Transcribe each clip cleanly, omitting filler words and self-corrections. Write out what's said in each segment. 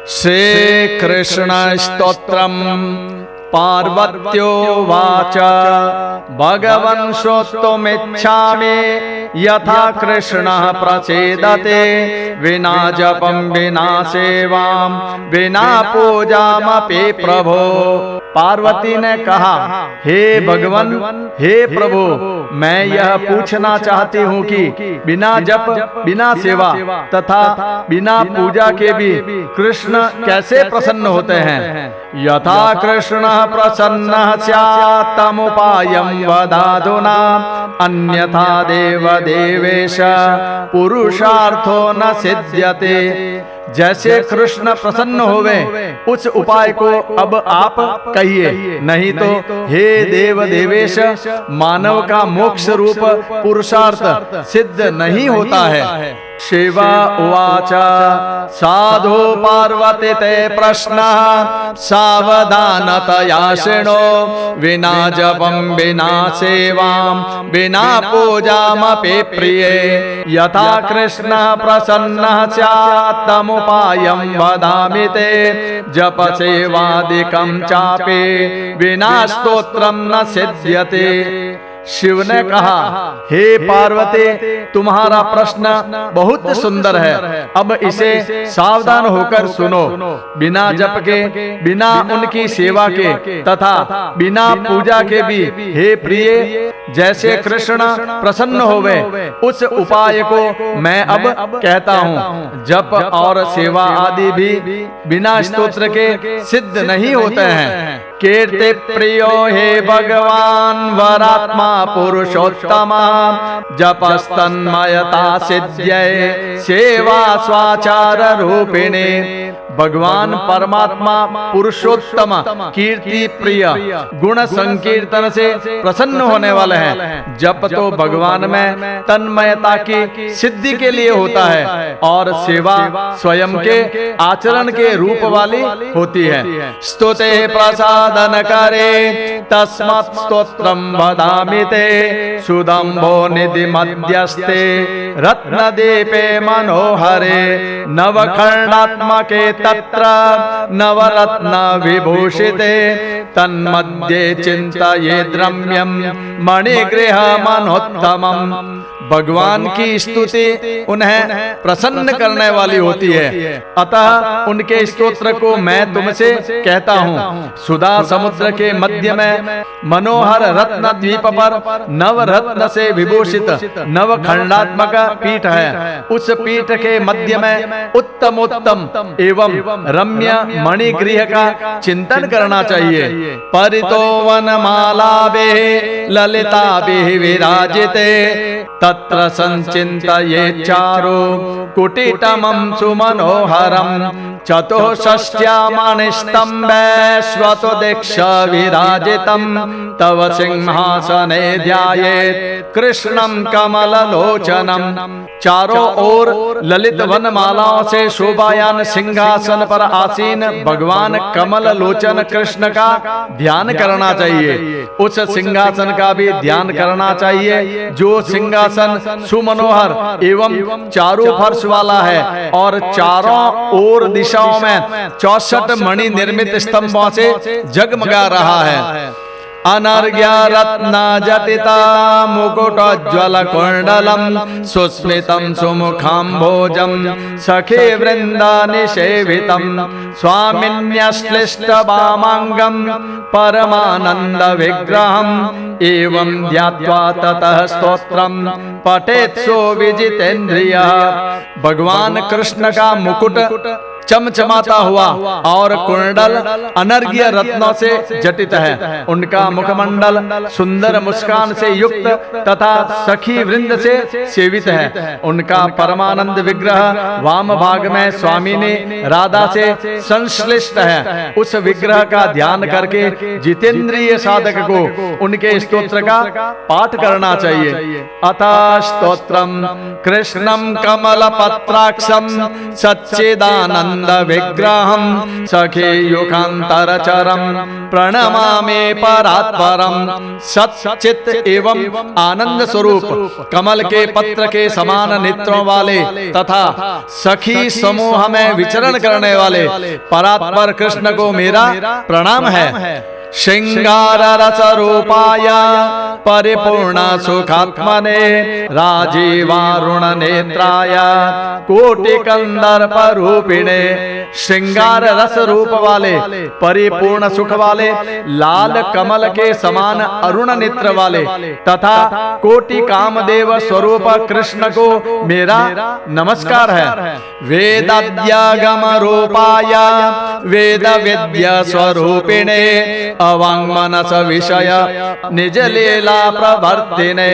श्रीकृष्ण स्तोत्रम् पार्वत्योवाच भगवन् श्रोतुमिच्छामि यथा कृष्णः प्रसीदते विना जपं विना सेवां विना पूजामपि प्रभो। पार्वती ने कहा, हे भगवान, हे प्रभु, मैं यह पूछना चाहती हूँ कि बिना जप, बिना सेवा तथा बिना पूजा के भी कृष्ण कैसे प्रसन्न होते हैं। यथा कृष्ण प्रसन्न स्यात् तमुपायं वदाधुना, अन्यथा देव देवेश पुरुषार्थो न सिद्ध्यते। जैसे कृष्ण प्रसन्न होवे उस उपाय को अब आप कहिए, नहीं तो हे देव देवेश मानव का मोक्ष रूप पुरुषार्थ सिद्ध नहीं होता है। शिवा उवाच साधु पार्वती ते प्रश्नः सावधानतया शृणु, विना जपं विना सेवां विना पूजामपि प्रिये। यथा कृष्णः प्रसन्नः स्यात् तमुपायं वदामि ते, जप सेवादिकं चापि विना स्तोत्रं न सिद्ध्यते। शिव ने कहा, हे पार्वती, तुम्हारा प्रश्न बहुत सुंदर है, अब इसे सावधान होकर सुनो। बिना जप के, बिना उनकी सेवा के तथा बिना पूजा के भी हे प्रिय, जैसे कृष्ण प्रसन्न होवे उस उपाय को मैं अब कहता हूँ। जप और सेवा आदि भी बिना स्तोत्र के सिद्ध नहीं होते हैं। कीर्ति प्रियो हे भगवान वरात्मा पुरुषोत्तमा, जपस्तन्मयता सिद्ध्यै सेवा स्वाचार रूपिणे। भगवान परमात्मा पुरुषोत्तम कीर्ति प्रिय गुण संकीर्तन से प्रसन्न होने वाले हैं। जप तो भगवान में तन्मयता की सिद्धि के लिए होता है और सेवा स्वयं के आचरण के रूप वाली होती है। स्तुते प्रसादन करे तस्मात् स्तोत्रं वदामि ते, सुदम्भो निधि मध्यस्ते रत्नदीपे मनोहरे, नवखण्डात्मके तत्र नवरत्न विभूषिते, तन्मध्ये चिन्तयेद् रम्यं मणिगृह मनोत्तमम्। भगवान की स्तुति उन्हें प्रसन्न करने वाली होती है, अतः उनके स्तोत्र को मैं तुमसे कहता हूँ। सुधा समुद्र के मध्य में मनोहर रत्न द्वीप पर नव रत्न से विभूषित नव खंडात्मक पीठ है। उस पीठ के मध्य में उत्तमोत्तम एवं रम्य मणिगृह का चिंतन करना चाहिए। परितो वनमालाभे ललिताभिः विराजिते, तत्र संचिन्तयेत् चारु कुटितमं सुमनोहरम्, चतुष्षष्ट्यामणिस्तम्भे स्वतोदिक्ष विराजितं, तव सिंहासने ध्यायेत् कृष्णं कमललोचनम्। चारों ओर ललित वन मालाओं से शोभायान सिंहासन पर आसीन भगवान कमल लोचन कृष्ण का ध्यान करना चाहिए। उस सिंहासन का भी ध्यान करना चाहिए जो सिंहासन सुमनोहर एवं चारों फर्श वाला है और चारों ओर दिशाओं में 64 मणि निर्मित स्तंभों से जगमगा रहा है। अनर्घ्य रत्न जटिता मुकुटोज्ज्वल कुंडलम, सुस्मितं सुमुखाम्भोजं सखे वृंदा निषेवितं, स्वामिन्यश्लिष्ट वामांगं परमानंद विग्रहं, एवं ध्यात्वा ततः स्तोत्रं पठेत् सो विजितेन्द्रियः। भगवान कृष्ण का मुकुट चमचमाता हुआ और कुंडल अनर्घ्य रत्नों से जटित है। उनका मुखमंडल सुंदर मुस्कान से युक्त तथा सखी वृंद से सेवित है। उनका परमानंद विग्रह वाम भाग में स्वामी ने राधा से संश्लिष्ट है। उस विग्रह का ध्यान करके जितेंद्रिय साधक को उनके स्तोत्र का पाठ करना चाहिए। अतः स्तोत्रम कृष्णम कमल पत्राक्षम सच्चिदानंद आनंद विग्रहम सखे युगांतरचरम प्रणमामि परात्परम। सच्चित एवं आनंद स्वरूप कमल के पत्र के समान नेत्रों वाले तथा सखी समूह में विचरण करने वाले परात्पर कृष्ण को मेरा प्रणाम है। श्रृंगार रस रूपाय परिपूर्ण सुखात्मने राजीवारुण नेत्राय कोटि कंदर्प रूपिणे। श्रृंगार रस रूप वाले परिपूर्ण सुख वाले लाल कमल के समान अरुण नेत्र वाले तथा कोटि कामदेव स्वरूप कृष्ण को मेरा नमस्कार है। वेदाद्यागम रूपाय वेद विद्या स्वरूपिणे अवांग मनस विषय निज लीला प्रवर्तिने।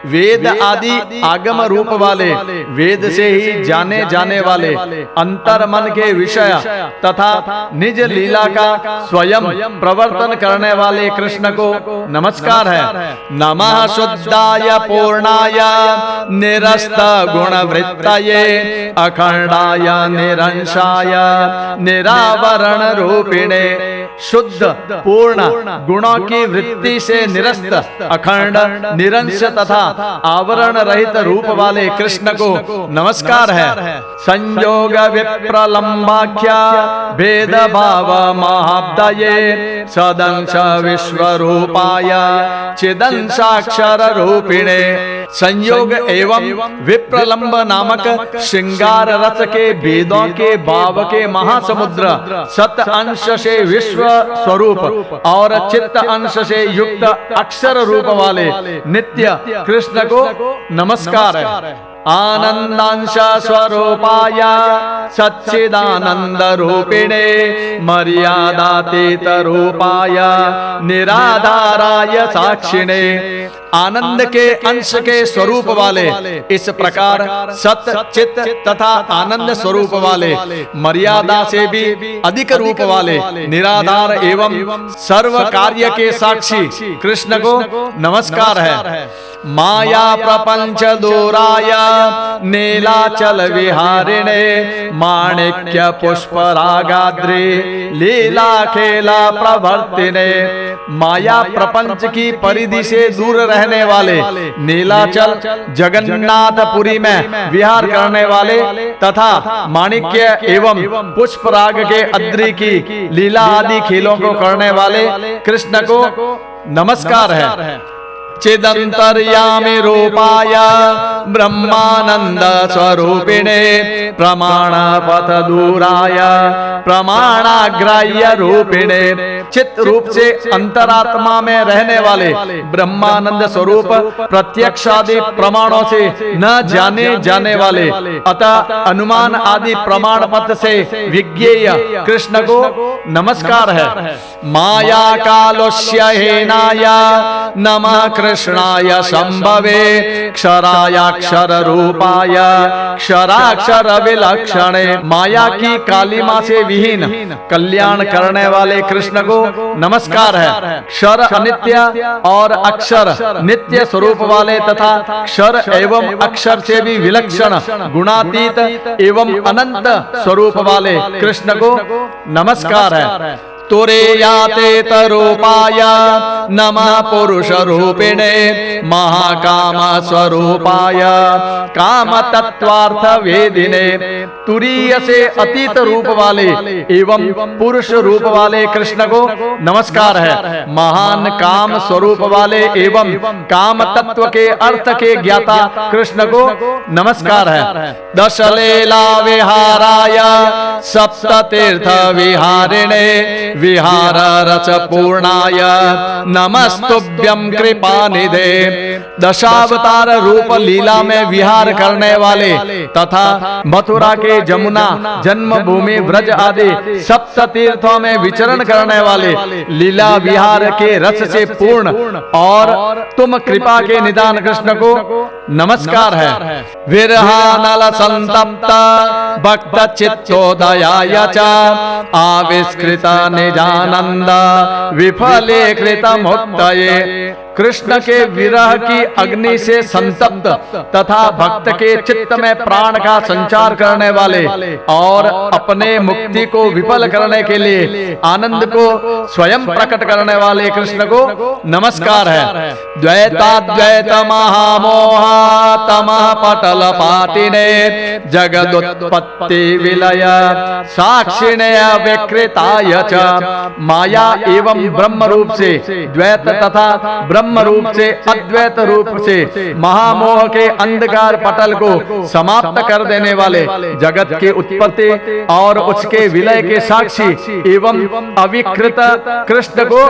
वेद आदि आगम रूप वाले वेद से ही जाने जाने वाले अंतर मन के विषय तथा निज लीला का स्वयं प्रवर्तन करने वाले कृष्ण को नमस्कार है। नमः शुद्धाय पूर्णाय निरस्त गुण वृत्तये अखंडाय निरंशाय निरावरण रूपिणे। शुद्ध पूर्ण गुणों की वृत्ति से निरस्त अखंड निरंश तथा आवरण रहित रूप वाले कृष्ण को नमस्कार है। संयोग विप्रलंबाख्या भेद भाव महाब्दये सदंश विश्वरूपाय चिदंशाक्षर रूपिणे। संयोग एवं विप्रलंब नामक श्रृंगार रस के भेदों के भाव के महासमुद्र सत अंश से विश्व स्वरूप और चित्त अंश से युक्त अक्षर रूप वाले नित्य कृष्ण को नमस्कार है। आनंदांश स्वरूपाय सच्चिदानंद रूपिणे मर्यादातीत रूपाय निराधाराय साक्षिणे। आनंद के अंश के स्वरूप वाले इस प्रकार सत चित तथा आनंद स्वरूप वाले मर्यादा से भी अधिक रूप वाले निराधार एवं सर्व कार्य के साक्षी कृष्ण को नमस्कार है। माया प्रपंच दूराय नीलाचल विहारिणे माणिक्य पुष्परागाद्रि लीला खेला प्रवर्तिने। माया प्रपंच की परिधि से दूर रहने वाले नीलाचल जगन्नाथपुरी में विहार करने वाले तथा माणिक्य एवं पुष्पराग के अद्रि की लीला आदि खेलों को करने वाले कृष्ण को नमस्कार है। चिदंतर्यामि रूपाय ब्रह्मानंद स्वरूपिणे प्रमाण पथ दूराय प्रमाणाग्राह्य रूपिणे। चित्त रूप से अंतरात्मा में रहने वाले ब्रह्मानंद स्वरूप प्रत्यक्ष आदि प्रमाणों से न जाने जाने वाले अतः अनुमान आदि प्रमाण पथ से विज्ञेय कृष्ण को नमस्कार है। माया कालोस्य हेनाय नमः कृष्णाय संभवे क्षरायाक्षर रूपाय क्षराक्षर विलक्षणे। माया की कालिमा से विहीन कल्याण करने वाले कृष्ण को नमस्कार है। क्षर अनित्य और अक्षर नित्य स्वरूप वाले तथा क्षर एवं अक्षर से भी विलक्षण गुणातीत एवं अनंत स्वरूप वाले कृष्ण को नमस्कार है। तुरेयातीत रूपाय नमः पुरुष रूपिणे महाकाम स्वरूपाय काम तत्वार्थ वेदिने। तुरीय से अतीत रूप वाले एवं पुरुष रूप वाले कृष्ण को नमस्कार है। महान काम स्वरूप वाले एवं काम तत्व के अर्थ के ज्ञाता कृष्ण को नमस्कार है। दश लीला विहाराय सप्त तीर्थ विहारिणे विहार रस पूर्णाय नमस्तुभ्यं कृपानिधे। दशावतार रूप लीला में विहार करने वाले तथा मथुरा के जमुना जन्मभूमि ब्रज आदि सप्त तीर्थों में विचरण करने वाले लीला विहार के रस से पूर्ण और तुम कृपा के निदान कृष्ण को नमस्कार है। विरहानल संतप्त भक्त चित्तोदयाय च आविष्कृत निजानंद विफले कृत मुक्तये कृष्ण के विरह की अग्नि से संतप्त तथा भक्त के चित्त में प्राण का संचार करने वाले और अपने मुक्ति को विफल करने के लिए आनंद को स्वयं प्रकट करने वाले कृष्ण को नमस्कार है। द्वैताद्वैत महामोह तमः पटल पातिने जगदुत्पत्ति विलय साक्षिणे विकृताय च माया एवं ब्रह्म रूप से द्वैत तथा ब्रह्म रूप से अद्वैत रूप से महामोह के अंधकार पटल को समाप्त कर देने वाले जगत की उत्पत्ति और उसके विलय के साक्षी एवं अविकृत कृष्ण को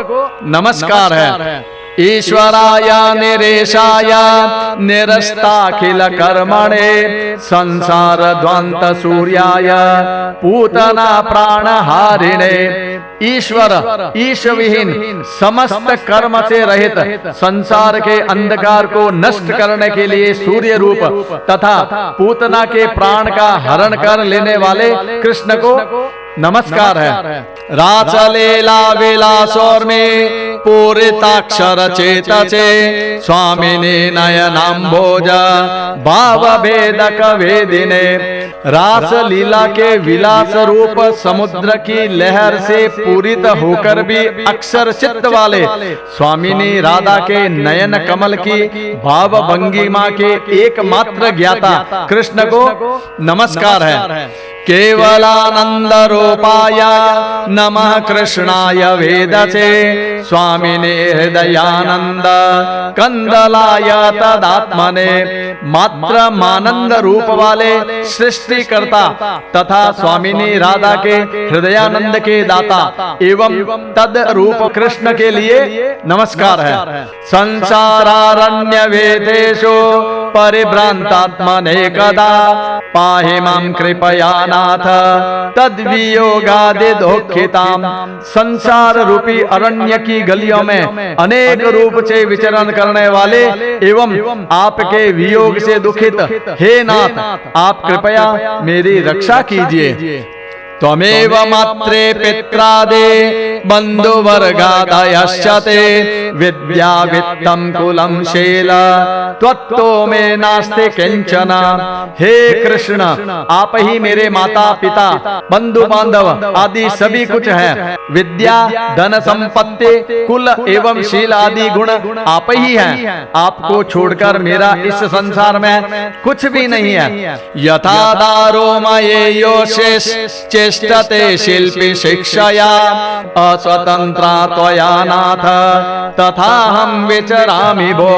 नमस्कार है। ईश्वराय निरेशाय निरस्ताखिल कर्मणे संसार ध्वंत सूर्याय पूतना प्राणहारिणे। ईश्वर ईश विहीन समस्त कर्म से रहित संसार के अंधकार को नष्ट करने के लिए सूर्य रूप तथा पूतना के प्राण का हरण कर लेने वाले कृष्ण को नमस्कार है। रासलीला विलासोर में पूरिताक्षर चेतसे स्वामिने नयनाम्भोज भाव भेदक वेदिने। रास लीला के विलास रूप समुद्र की लहर से पूरित होकर भी अक्षर चित्त वाले स्वामिनी राधा के नयन कमल की भाव भंगिमा के एकमात्र ज्ञाता कृष्ण को नमस्कार है। केवलानंद रूपाय नमः कृष्णाय वेदसे स्वामिने हृदयानंद कंदलाय तदात्मने। मात्र मानंद रूप वाले सृष्टिकर्ता तथा स्वामिनी राधा के हृदयानंद के दाता एवं तद रूप कृष्ण के लिए नमस्कार है। संसारारण्य वेदेषु परिभ्रांतात्मने कदा पाहि मां कृपया नाथ तद्वियोगादि दुःखिताम। संसार रूपी अरण्य की गलियों में अनेक रूप से विचरण करने वाले एवं आपके वियोग से दुखित हे नाथ, आप कृपया मेरी रक्षा कीजिए। त्वमेव मात्रे पित्रादे बन्धुवर्गादयश्चते विद्या वित्तं कुलं शील त्वत्तो मे नास्ति किंचन। हे कृष्ण, आप ही मेरे माता पिता बंधु बांधव आदि सभी कुछ है। विद्या धन संपत्ति कुल एवं शील आदि गुण आप ही हैं। आपको छोड़कर मेरा इस संसार में कुछ भी नहीं है। यथा दारो मये योशेष चेष्टते शिल्पी शिक्षया अस्वतंत्रा त्वया नाथ तथा हम विचरामि भो।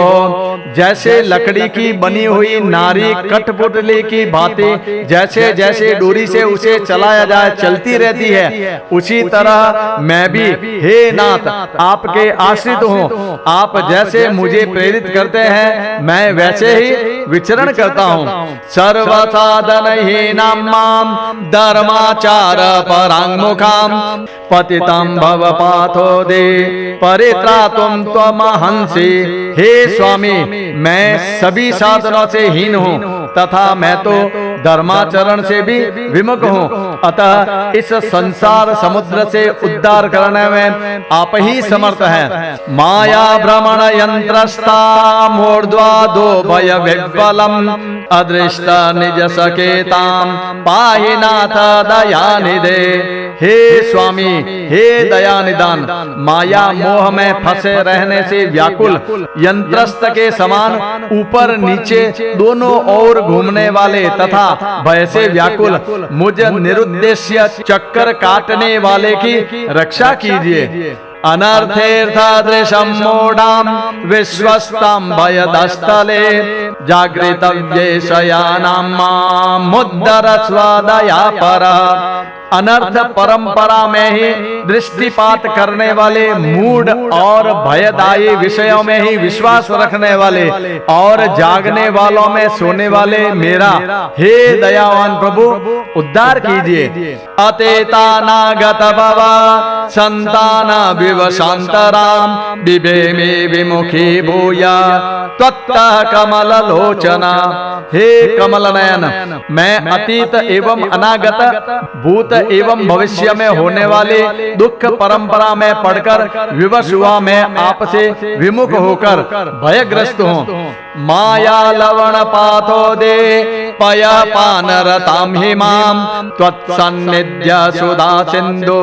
जैसे लकड़ी की बनी हुई नारी कठपुतली की भांति जैसे जैसे डोरी से उसे चलाया जाए चलती रहती है, उसी तरह मैं भी हे नाथ आपके आश्रित हूँ। आप जैसे मुझे प्रेरित करते हैं मैं वैसे ही विचरण करता हूँ। सर्वसाधनहीनां मां धर्माचार परांगमुखां पतितं भवपाथो दे परित्रातुं त्वमहंसि। हे स्वामी, मैं सभी साधनों से हीन हूँ तथा मैं तो धर्माचरण से भी विमुख हूँ। अतः इस संसार समुद्र से उद्धार करने में आप ही समर्थ हैं। माया भ्रमण यंत्रस्ता मूर्ध्वाधो भय विह्वलम् अदृष्ट निज सकेतां पाहि नाथ दयानिधे। हे स्वामी, हे दयानिदान, माया मोह में फंसे रहने से व्याकुल यंत्रस्थ के समान ऊपर नीचे दोनों ओर घूमने वाले तथा भय से व्याकुल मुझ निरुद्देश्य चक्कर काटने वाले की रक्षा कीजिए। अनर्थेऽर्थदृशं मूढां विश्वस्तां भयदस्थले जागृतव्ये शयानां मामुद्धरस्व दयापरः। अनर्थ परंपरा में ही दृष्टिपात करने वाले मूढ़ और भयदायी विषयों में ही विश्वास रखने वाले और जागने वालों में सोने वाले मेरा हे दयावान प्रभु उद्धार कीजिए। अतेतानागत भवा संतान विवशांतराम बिभेमे विमुखी भूया त्वत्तः कमल लोचना। हे कमल नयन, मैं अतीत एवं अनागत भूत एवं भविष्य में होने वाले दुख परंपरा में पढ़कर विवश हुआ मैं आपसे विमुख होकर भयग्रस्त हूँ। माया लवण पाथो दे पय पान रताम हिमाम त्वत्सन्निध्य सुधा सिंधु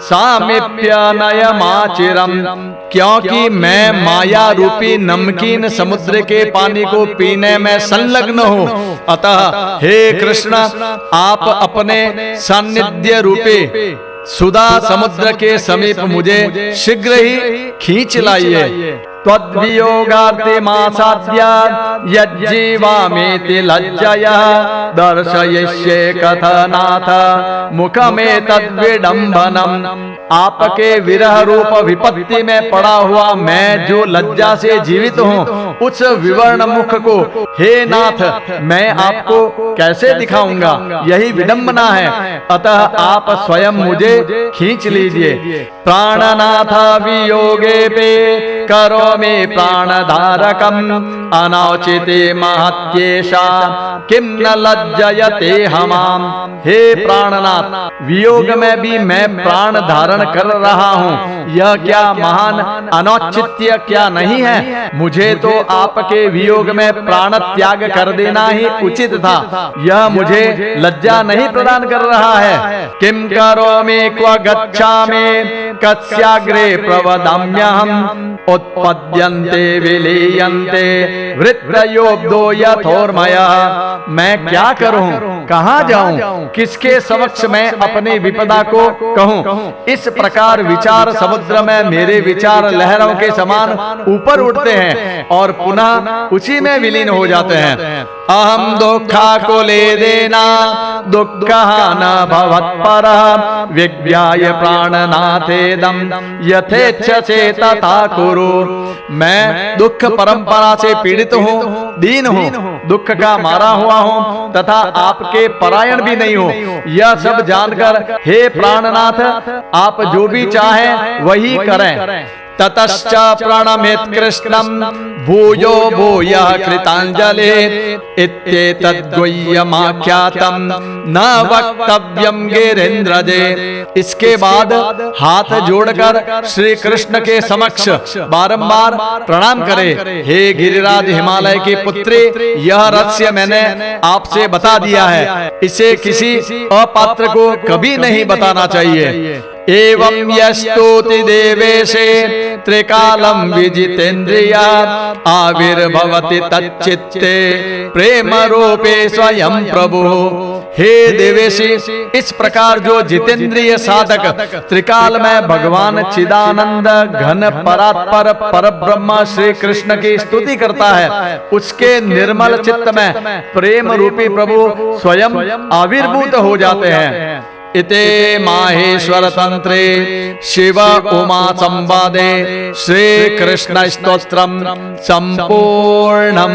सामीप्य नयमाचिरम। क्योंकि मैं माया रूपी नमकीन समुद्र के पानी को पीने में संलग्न हूँ, अतः हे कृष्ण आप अपने सान्निध्य रूपी सुधा समुद्र के समीप मुझे शीघ्र ही खींच लाइए। त्वद्वियोगार्थे मासाद्य यज्जीवामीति लज्जया दर्शयिष्ये कथनाथ मुखमेतद्विडम्बनम्। आपके विरह रूप विपत्ति में पड़ा हुआ मैं जो लज्जा से जीवित हूँ, उस विवर्ण मुख को हे नाथ मैं आपको कैसे दिखाऊंगा, यही विडंबना है। अतः आप स्वयं मुझे खींच लीजिए। प्राणनाथ वियोगे पे करो में प्राणधारकम अनौचिते महत्येषा किम न लज्जयते हमाम। हे प्राणनाथ वियोग में भी मैं प्राण धारण कर रहा हूँ, यह क्या महान अनौचित्य क्या नहीं है। मुझे तो आपके वियोग में प्राण त्याग कर देना ही उचित था, यह मुझे लज्जा नहीं प्रदान कर रहा है। किम करोमि क्व गच्छामि कस्याग्रे प्रवदाम्यहम् उत्पद्यन्ते विलीयन्ते वृत्रयोब्धो यथोर्मयः। मैं क्या करूं, कहाँ जाऊं, किसके समक्ष मैं अपनी विपदा को कहूं। इस प्रकार विचार समुद्र में मेरे विचार लहरों के समान ऊपर उठते हैं और पुनः उसी में विलीन हो जाते हैं। अहम दुखा को ले देना दुख न भवत्परः विज्ञाय प्राणनाथेदम यथेच्छसे तथा कुरु। मैं दुख परंपरा से पीड़ित हूँ, दीन हूँ, दुख का मारा हुआ हूँ तथा आपके परायण भी नहीं हूँ। यह सब जानकर हे प्राणनाथ आप जो भी चाहें वही करें। ततश्च प्रणमेत् कृष्णं भूयो भूयः कृतांजलि इत्येतद्गुह्यमाख्यातं न वक्तव्यं गिरीन्द्रजे। इसके बाद हाथ जोड़कर श्री कृष्ण के समक्ष बारंबार प्रणाम करे। हे गिरिराज हिमालय की पुत्री, यह रहस्य मैंने आपसे बता दिया है, इसे किसी अपात्र को कभी नहीं बताना चाहिए। एवं यस्तुति देवेशे त्रिकालं विजितेन्द्रिया आविर्भवति तच्चित्ते प्रेम रूपे स्वयं प्रभु। हे देवेशी, इस प्रकार जो जितेंद्रिय साधक त्रिकाल में भगवान चिदानंद घन परात्पर परब्रह्म श्री कृष्ण की स्तुति करता है, उसके निर्मल चित्त में प्रेम रूपी प्रभु स्वयं आविर्भूत हो जाते हैं। इते माहेश्वर तंत्रे शिव उमा संवादे श्री कृष्ण स्तोत्रम संपूर्णम।